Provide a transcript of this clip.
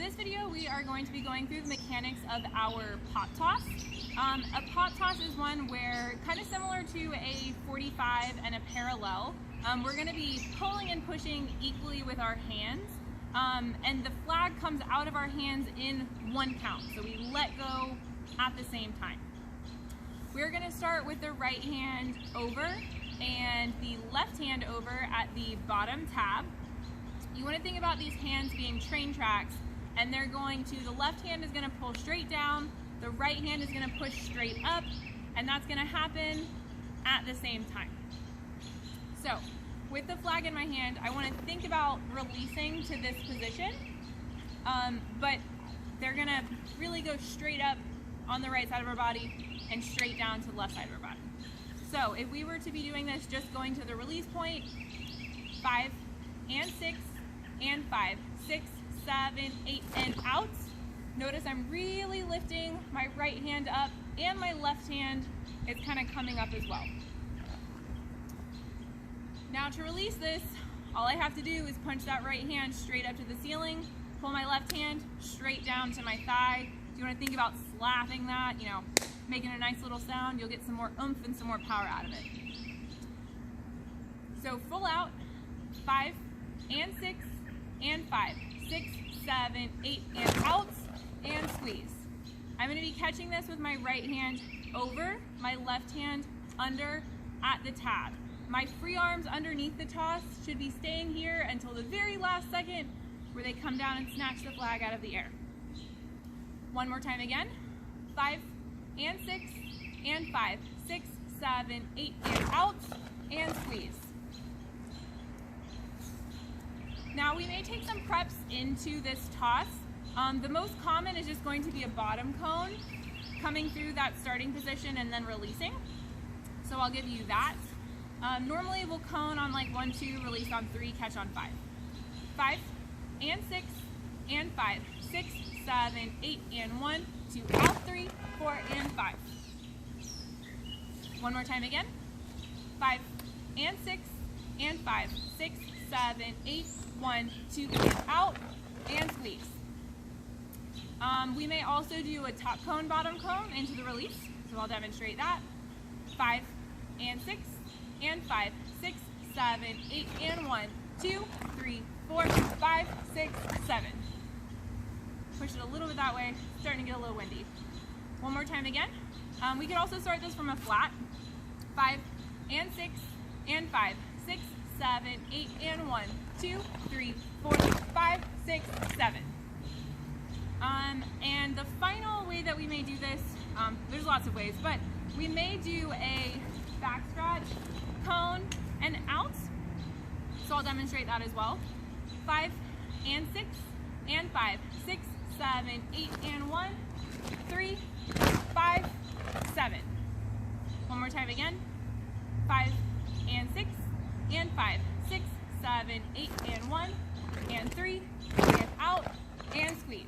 this video, we are going to be going through the mechanics of our pot toss. A pot toss is one where, kind of similar to a 45 and a parallel, we're going to be pulling and pushing equally with our hands, and the flag comes out of our hands in one count, so we let go at the same time. We're going to start with the right hand over and the left hand over at the bottom tab. You want to think about these hands being train tracks, and they're going to, the left hand is going to pull straight down, the right hand is going to push straight up, and that's going to happen at the same time. So, with the flag in my hand, I want to think about releasing to this position, but they're going to really go straight up on the right side of our body and straight down to the left side of our body. So, if we were to be doing this, just going to the release point, 5 and 6 and 5, 6, 7, 8, and out. Notice I'm really lifting my right hand up, and my left hand is kind of coming up as well. Now to release this, all I have to do is punch that right hand straight up to the ceiling, pull my left hand straight down to my thigh. If you want to think about slapping that, you know, making a nice little sound, you'll get some more oomph and some more power out of it. So full out, 5 and 6 and 5, 6, 7, 8, and out, and squeeze. I'm going to be catching this with my right hand over, my left hand under at the tab. My free arms underneath the toss should be staying here until the very last second where they come down and snatch the flag out of the air. One more time again, 5 and 6 and 5, 6, 7, 8, and out, and squeeze. Now we may take some preps into this toss. The most common is just going to be a bottom cone coming through that starting position and then releasing. So I'll give you that. Normally we'll cone on like 1, 2, release on 3, catch on 5. 5 and 6 and 5, 6, 7, 8, and 1, 2, out, 3, 4, and 5. One more time again. 5 and 6 and 5, 6, 7, 8, 1, 2, and out, and squeeze. We may also do a top cone, bottom cone into the release, so I'll demonstrate that. 5 and 6 and 5, 6, 7, 8, and 1, 2, 3, 4, 5, 6, 7. Push it a little bit that way, starting to get a little windy. One more time again. We could also start this from a flat. 5 and 6 and 5, 6, 7, 8, and 1, 2, 3, 4, 5, 6, 7. And the final way that we may do this, there's lots of ways, but we may do a back scratch, cone, and out. So I'll demonstrate that as well. 5 and 6 and 5, 6, 7, 8, and 1, 3, 5, 7. One more time again. 5 and 6 and 5, 6, 7, 8, and 1, and 3, and out, and squeeze.